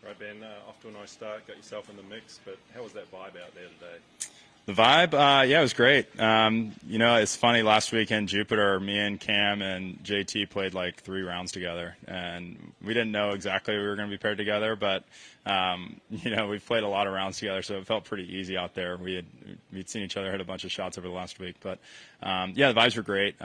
Right, Ben, off to a nice start, got yourself in the mix, but how was that vibe out there today? The vibe, yeah, it was great. You know, it's funny, last weekend, Jupiter, me and Cam and JT played like 3 rounds together, and we didn't know exactly we were going to be paired together, but, you know, we've played a lot of rounds together, so it felt pretty easy out there. We'd seen each other hit a bunch of shots over the last week, but, yeah, the vibes were great.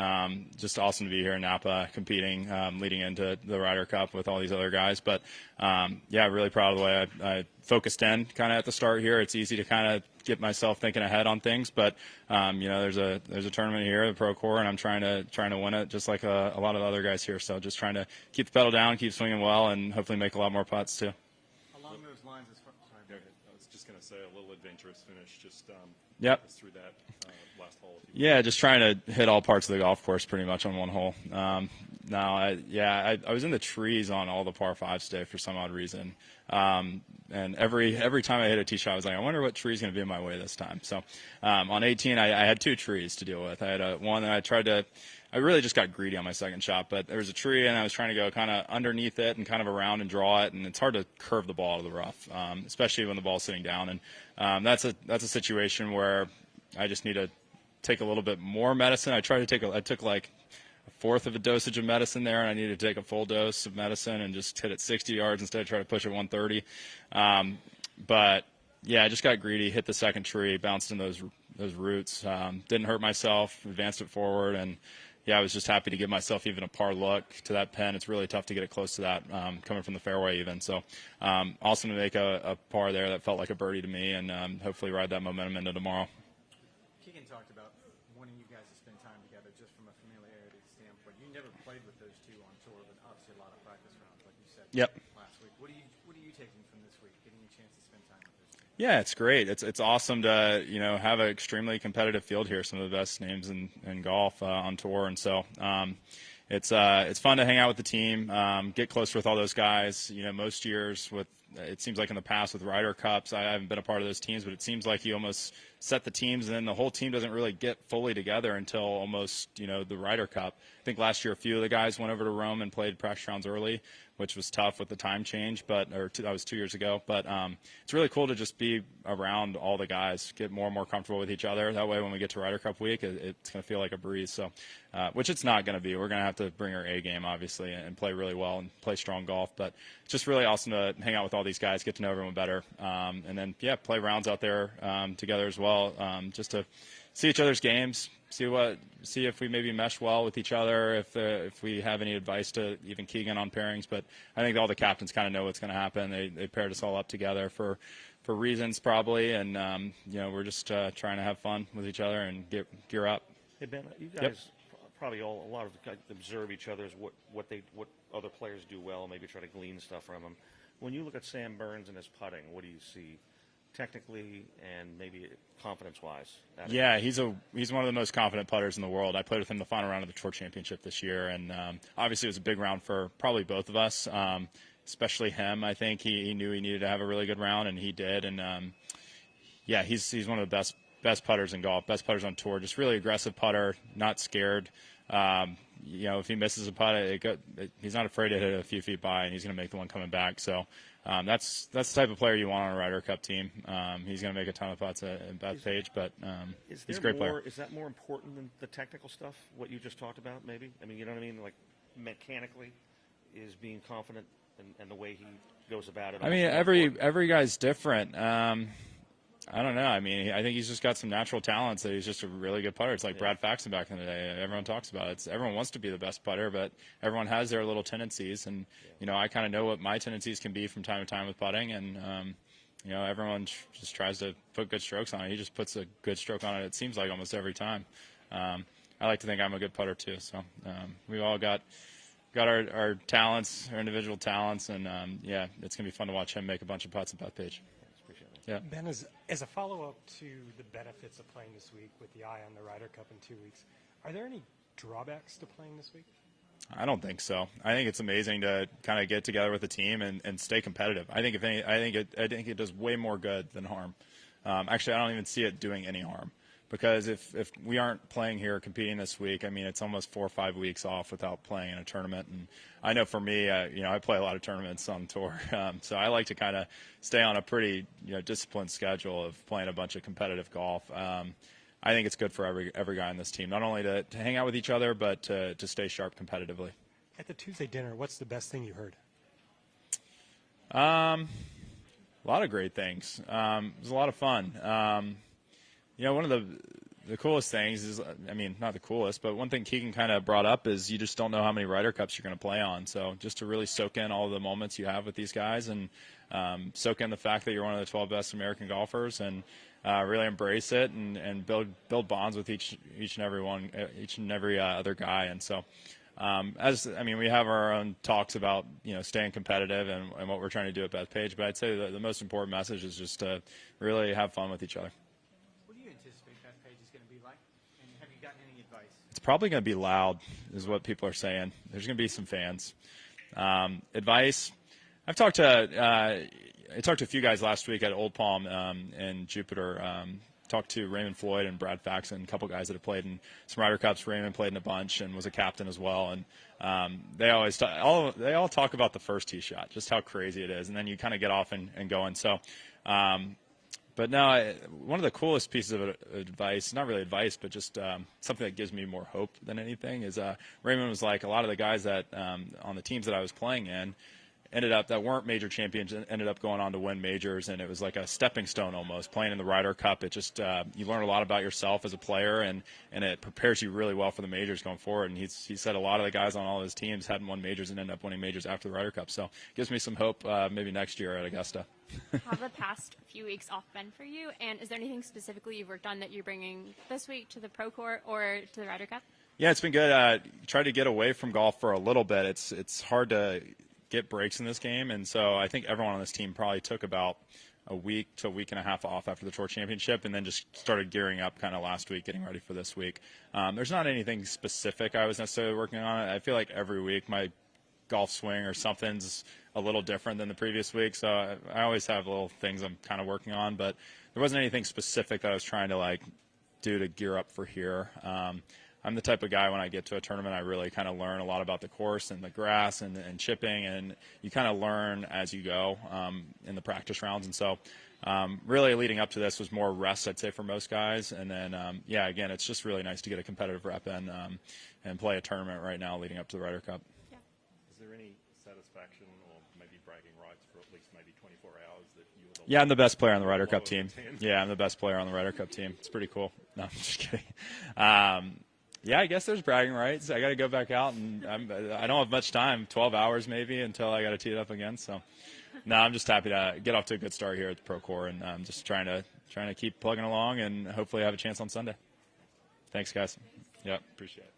Just awesome to be here in Napa competing, leading into the Ryder Cup with all these other guys, but, yeah, really proud of the way I focused in kind of at the start here. It's easy to kind of get myself thinking ahead on things, but you know, there's a tournament here, the Procore, and I'm trying to win it, just like a lot of the other guys here. So just trying to keep the pedal down, keep swinging well, and hopefully make a lot more putts too. Along those lines, I was just going to say a little adventurous finish, just yep. through that last hole. Yeah, just trying to hit all parts of the golf course pretty much on one hole. I was in the trees on all the par 5s today for some odd reason. And every time I hit a tee shot, I was like, I wonder what tree's going to be in my way this time. So on 18, I had 2 trees to deal with. I had one that I really just got greedy on my second shot, but there was a tree, and I was trying to go kind of underneath it and kind of around and draw it, and it's hard to curve the ball to the rough, especially when the ball's sitting down. And that's a situation where I just need to take a little bit more medicine. I took like a fourth of a dosage of medicine there, and I needed to take a full dose of medicine and just hit it 60 yards instead of try to push it 130. But yeah, I just got greedy, hit the second tree, bounced in those roots. Didn't hurt myself, advanced it forward, and yeah, I was just happy to give myself even a par look to that pin. It's really tough to get it close to that coming from the fairway even. So awesome to make a par there that felt like a birdie to me, and hopefully ride that momentum into tomorrow. Keegan talked about wanting you guys to spend time together just from a familiarity standpoint. You never played with those two on tour, but obviously a lot of practice rounds, like you said last week. What are you taking from this week, getting a chance to spend time with those two? Yeah, it's great. It's awesome to have an extremely competitive field here. Some of the best names in golf on tour, and so it's fun to hang out with the team, get closer with all those guys. Most years it seems like in the past with Ryder Cups, I haven't been a part of those teams, but it seems like you almost set the teams, and then the whole team doesn't really get fully together until almost the Ryder Cup. I think last year a few of the guys went over to Rome and played practice rounds early, which was tough with the time change, that was 2 years ago. But it's really cool to just be around all the guys, get more and more comfortable with each other. That way when we get to Ryder Cup week, it's going to feel like a breeze. So, which it's not going to be. We're going to have to bring our A game, obviously, and play really well and play strong golf. But it's just really awesome to hang out with all these guys, get to know everyone better, and then, play rounds out there together as well, just to see each other's games, see if we maybe mesh well with each other, if we have any advice to even Keegan on pairings. But I think all the captains kind of know what's going to happen. They paired us all up together for reasons probably, and we're just trying to have fun with each other and gear up. Hey Ben, you guys probably a lot of observe each other's what other players do well, maybe try to glean stuff from them. When you look at Sam Burns and his putting, what do you see technically and maybe confidence-wise? Yeah, he's one of the most confident putters in the world. I played with him the final round of the Tour Championship this year, and obviously it was a big round for probably both of us, especially him. I think he knew he needed to have a really good round, and he did. And he's one of the best putters in golf, best putters on tour. Just really aggressive putter, not scared. If he misses a putt, he's not afraid to hit it a few feet by, and he's going to make the one coming back. So that's the type of player you want on a Ryder Cup team. He's going to make a ton of putts at Bethpage, but he's a great player. Is that more important than the technical stuff, what you just talked about, maybe? I mean, you know what I mean? Like, mechanically, is being confident and the way he goes about it. I mean, every guy's different. I don't know. I mean, I think he's just got some natural talents that he's just a really good putter. It's like Brad Faxon back in the day. Everyone talks about it. Everyone wants to be the best putter, but everyone has their little tendencies. And, I kind of know what my tendencies can be from time to time with putting. And, everyone just tries to put good strokes on it. He just puts a good stroke on it, it seems like, almost every time. I like to think I'm a good putter, too. So we've all got our talents, our individual talents. And, it's going to be fun to watch him make a bunch of putts at Bethpage. Yeah. Ben, as a follow-up to the benefits of playing this week with the eye on the Ryder Cup in 2 weeks, are there any drawbacks to playing this week? I don't think so. I think it's amazing to kind of get together with a team and stay competitive. I think I think it does way more good than harm. Actually, I don't even see it doing any harm. because if we aren't playing here competing this week, I mean, it's almost 4 or 5 weeks off without playing in a tournament. And I know for me, I play a lot of tournaments on tour, so I like to kind of stay on a pretty disciplined schedule of playing a bunch of competitive golf. I think it's good for every guy on this team, not only to hang out with each other, but to stay sharp competitively. At the Tuesday dinner, what's the best thing you heard? A lot of great things. It was a lot of fun. One of the coolest things is, I mean, not the coolest, but one thing Keegan kind of brought up is you just don't know how many Ryder Cups you're going to play on. So just to really soak in all the moments you have with these guys and soak in the fact that you're one of the 12 best American golfers and really embrace it and build bonds with each and every other guy. And so we have our own talks about staying competitive and what we're trying to do at Bethpage, but I'd say the most important message is just to really have fun with each other. What do you anticipate Bethpage is going to be like, and have you gotten any advice? It's probably going to be loud, is what people are saying. There's going to be some fans. Advice: I talked to a few guys last week at Old Palm in Jupiter. Talked to Raymond, Floyd, and Brad Faxon, a couple guys that have played in some Ryder Cups. Raymond played in a bunch and was a captain as well. And they all talk about the first tee shot, just how crazy it is, and then you kind of get off and go. And so, but no, one of the coolest pieces of advice, not really advice, but just something that gives me more hope than anything, is Raymond was like, a lot of the guys that on the teams that I was playing in that weren't major champions ended up going on to win majors, and it was like a stepping stone almost, playing in the Ryder Cup. It just you learn a lot about yourself as a player, and it prepares you really well for the majors going forward. And he said a lot of the guys on all of his teams hadn't won majors and ended up winning majors after the Ryder Cup. So it gives me some hope maybe next year at Augusta. How have the past few weeks off been for you, and is there anything specifically you've worked on that you're bringing this week to the Procore or to the Ryder Cup? Yeah, it's been good. Tried to get away from golf for a little bit. It's hard to get breaks in this game, and so I think everyone on this team probably took about a week to a week and a half off after the Tour Championship, and then just started gearing up kind of last week, getting ready for this week. There's not anything specific I was necessarily working on. I feel like every week my golf swing or something's a little different than the previous week, so I always have little things I'm kind of working on, but there wasn't anything specific that I was trying to do to gear up for here. I'm the type of guy, when I get to a tournament, I really kind of learn a lot about the course and the grass and chipping, and you kind of learn as you go in the practice rounds. And so really leading up to this was more rest, I'd say, for most guys. And then, again, it's just really nice to get a competitive rep in and play a tournament right now leading up to the Ryder Cup. Yeah. Is there any satisfaction or maybe bragging rights for at least maybe 24 hours that you were Yeah, I'm the best player on the Ryder Cup team. Yeah, I'm the best player on the Ryder Cup team. It's pretty cool. No, I'm just kidding. Yeah, I guess there's bragging rights. I got to go back out, and I don't have much time, 12 hours maybe, until I got to tee it up again. So, no, I'm just happy to get off to a good start here at the Procore, and I'm just trying to keep plugging along and hopefully have a chance on Sunday. Thanks, guys. Yeah, appreciate it.